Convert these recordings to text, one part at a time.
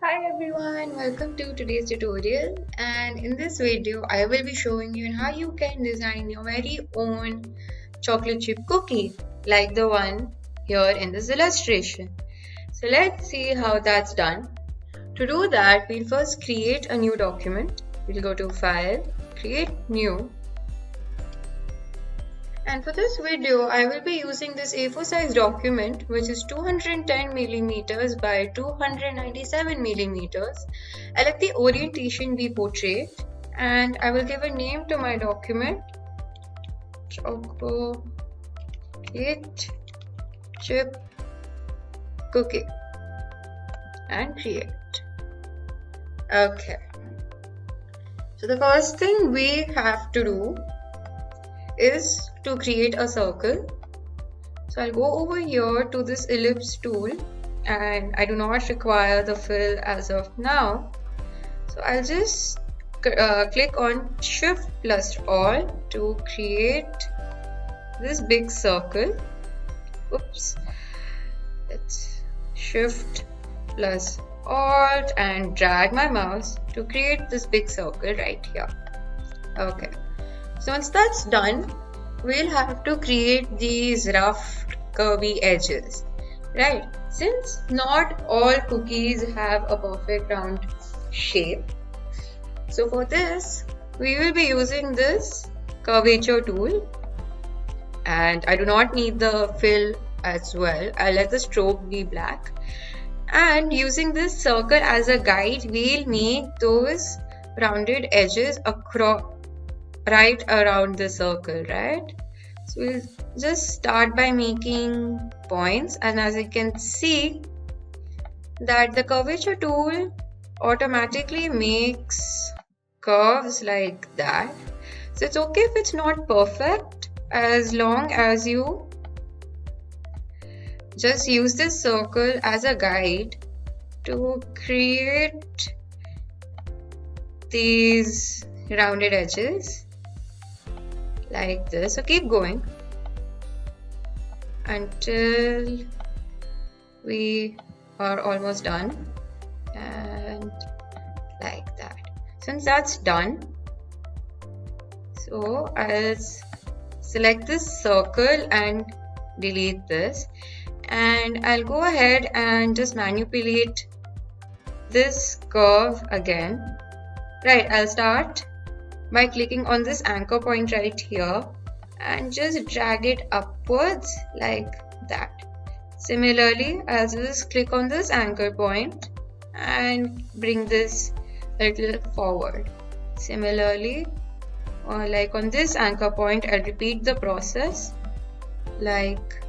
Hi everyone, welcome to today's tutorial, and in this video I will be showing you how you can design your very own chocolate chip cookie like the one here in this illustration. So let's see how that's done. To do that, we'll first create a new document. We'll go to File, Create New. And for this video, I will be using this A4 size document, which is 210 millimeters by 297 millimeters. I let the orientation be portrait, and I will give a name to my document, Chocolate Chip Cookie, and create. Okay. So the first thing we have to do is to create a circle. So I'll go over here to this ellipse tool, and I do not require the fill as of now. So I'll just click on Shift plus Alt to create this big circle. Oops. It's Shift plus Alt and drag my mouse to create this big circle right here. Okay. So once that's done, we'll have to create these rough curvy edges, right? Since not all cookies have a perfect round shape, so for this we will be using this curvature tool, and I do not need the fill as well. I'll let the stroke be black, and using this circle as a guide, we'll make those rounded edges across right around the circle, right? So we'll just start by making points, and as you can see that the curvature tool automatically makes curves like that. So it's okay if it's not perfect, as long as you just use this circle as a guide to create these rounded edges like this. So keep going until we are almost done, and like that. Since that's done, so I'll select this circle and delete this, and I'll go ahead and just manipulate this curve again. Right, I'll start by clicking on this anchor point right here and just drag it upwards like that. Similarly, I'll just click on this anchor point and bring this a little forward. Similarly, like on this anchor point, I'll repeat the process like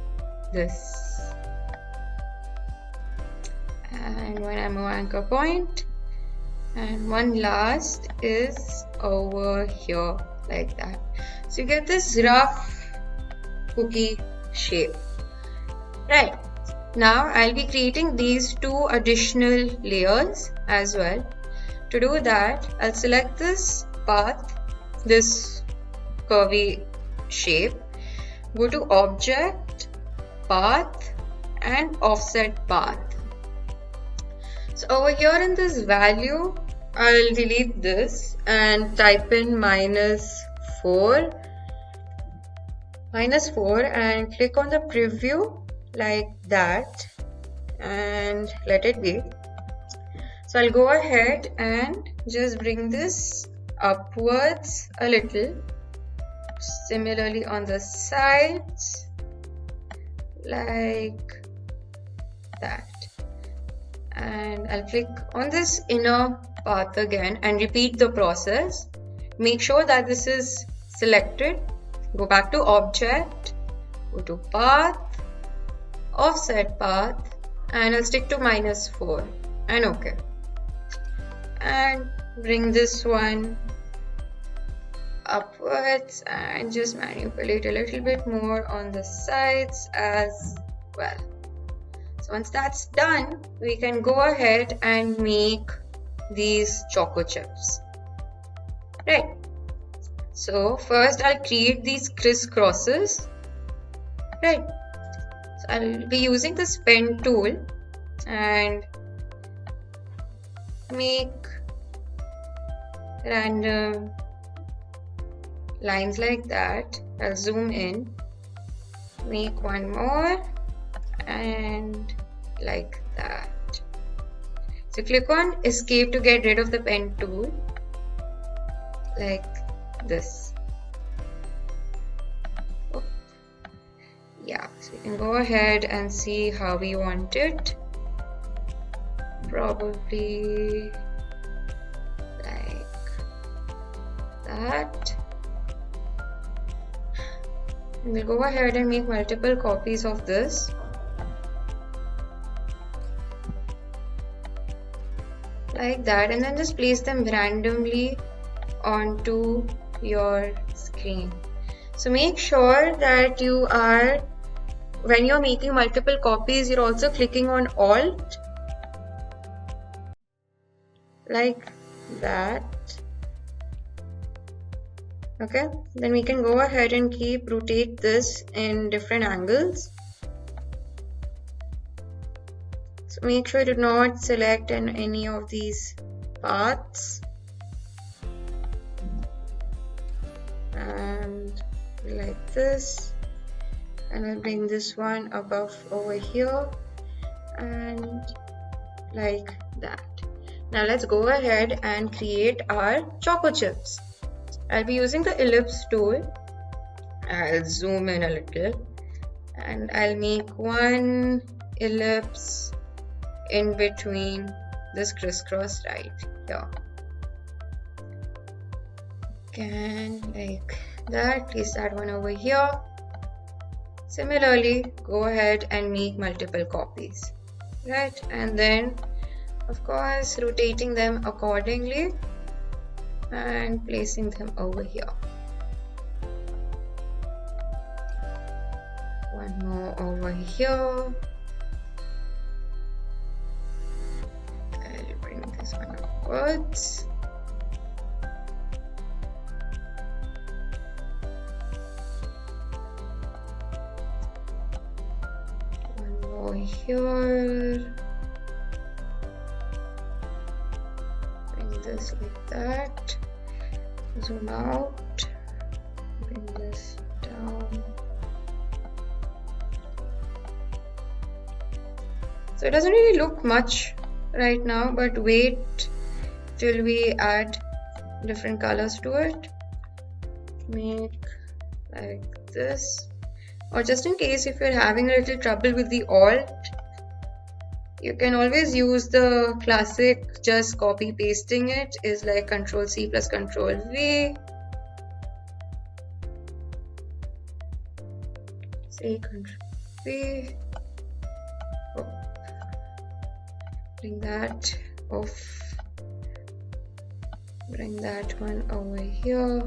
this. And one more anchor point, and one last is over here like that. So you get this rough cookie shape. Right, now I'll be creating these two additional layers as well. To do that, I'll select this path, this curvy shape, go to Object, Path, and Offset Path. So over here in this value, I'll delete this and type in -4 and click on the preview like that and let it be. So I'll go ahead and just bring this upwards a little, similarly on the sides like that, and I'll click on this inner path again and repeat the process. Make sure that this is selected. Go back to Object, go to Path, Offset Path, and I'll stick to -4 and OK. And bring this one upwards and just manipulate a little bit more on the sides as well. So once that's done, we can go ahead and make these choco chips. Right. So first I'll create these crisscrosses. Right. So I'll be using this pen tool, and make random lines like that. I'll zoom in, make one more, and like that. So click on escape to get rid of the pen tool, like this. Oh. Yeah, so you can go ahead and see how we want it. Probably like that. And we'll go ahead and make multiple copies of this. Like that, and then just place them randomly onto your screen. So make sure that you are, when you're making multiple copies, you're also clicking on Alt, like that. Okay, then we can go ahead and rotate this in different angles. So make sure to not select in any of these paths, and like this, and I'll bring this one above over here and like that. Now let's go ahead and create our choco chips. I'll be using the ellipse tool. I'll zoom in a little and I'll make one ellipse in between this crisscross right here. Again, like that, place that one over here. Similarly, go ahead and make multiple copies, right? And then, of course, rotating them accordingly and placing them over here. One more over here. This one upwards. One more here. Bring this like that. Zoom out. Bring this down. So it doesn't really look much right now, but wait till we add different colors to it. Make like this, or just in case if you're having a little trouble with the Alt, you can always use the classic just copy pasting it, is like Control C plus Control V. Say Control V. Oh. Bring that off, bring that one over here,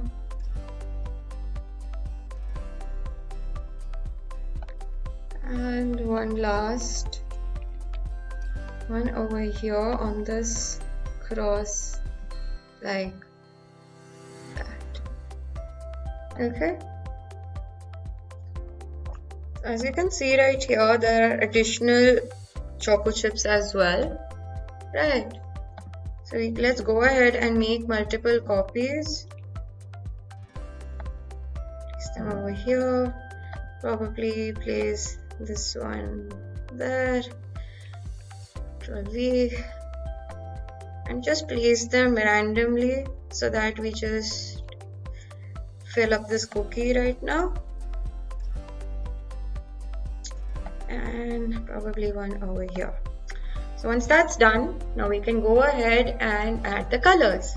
and one last one over here on this cross like that. Okay, as you can see right here, there are additional choco chips as well, right? So let's go ahead and make multiple copies. Place them over here. Probably place this one there. Control V, and just place them randomly so that we just fill up this cookie right now. And probably one over here. So once that's done, now we can go ahead and add the colors.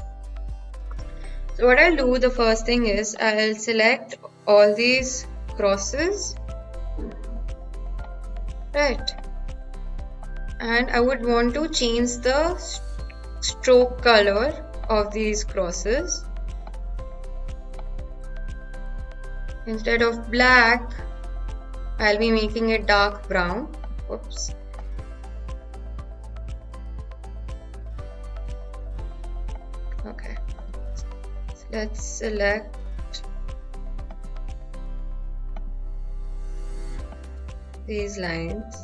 So what I'll do, the first thing is I'll select all these crosses, right? And I would want to change the stroke color of these crosses. Instead of black, I'll be making it dark brown. Oops. Okay. So let's select these lines.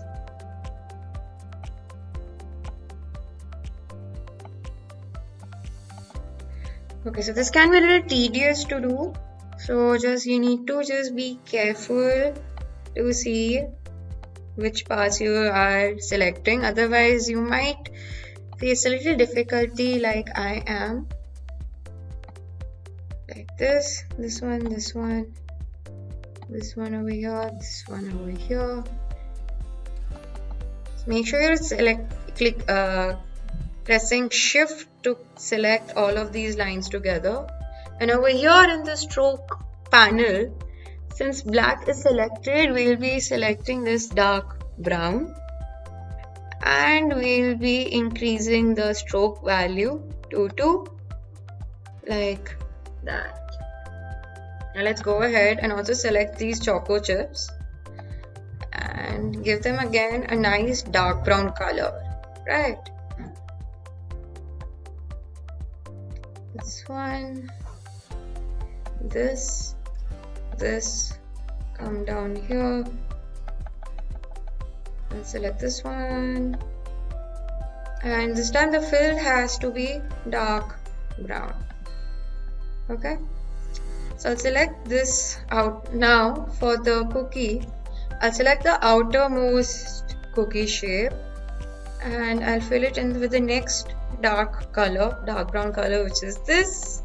Okay, so this can be a little tedious to do. So you need to just be careful to see which parts you are selecting. Otherwise, you might face a little difficulty like I am. Like this one, this one, this one over here, this one over here. So make sure you pressing shift to select all of these lines together. And over here in the stroke panel, since black is selected, we'll be selecting this dark brown and we'll be increasing the stroke value to 2 like that. Now let's go ahead and also select these choco chips and give them again a nice dark brown color, right? This one, this, come down here and select this one, and this time the fill has to be dark brown. Okay, so I'll select this out. Now for the cookie, I'll select the outermost cookie shape and I'll fill it in with the next dark brown color, which is this.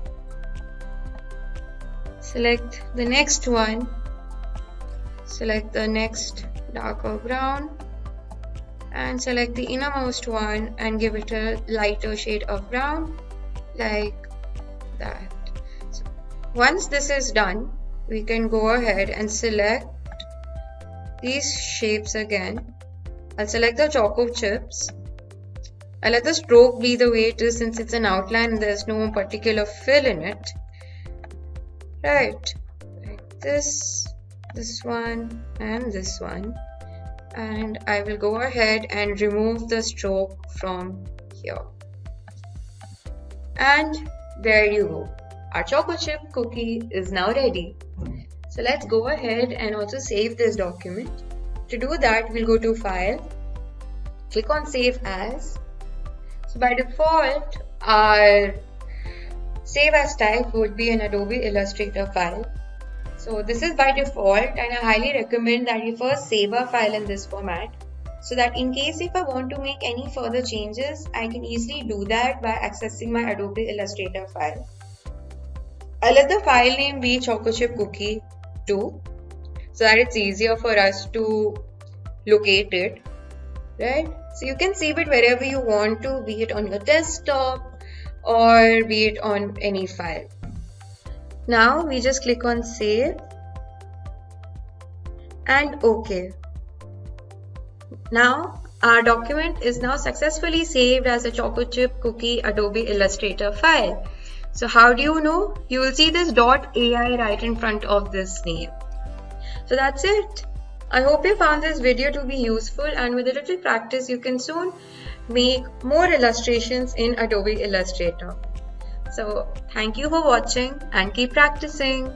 Select the next one, select the next darker brown and select the innermost one and give it a lighter shade of brown like that. So once this is done, we can go ahead and select these shapes again. I'll select the choco chips. I'll let the stroke be the way it is since it's an outline and there's no particular fill in it. Right, like this one and this one. And I will go ahead and remove the stroke from here. And there you go. Our choco chip cookie is now ready. So let's go ahead and also save this document. To do that, we'll go to File, click on Save As. So by default, our Save As type would be an Adobe Illustrator file. So this is by default, and I highly recommend that you first save a file in this format so that in case if I want to make any further changes, I can easily do that by accessing my Adobe Illustrator file. I'll let the file name be Chocochip Cookie 2 so that it's easier for us to locate it, right? So you can save it wherever you want to, be it on your desktop or be it on any file. Now we just click on Save and OK. Now our document is now successfully saved as a Chocochip Cookie Adobe Illustrator file. So how do you know? You will see this .ai right in front of this name. So that's it. I hope you found this video to be useful, and with a little practice you can soon make more illustrations in Adobe Illustrator. So thank you for watching and keep practicing.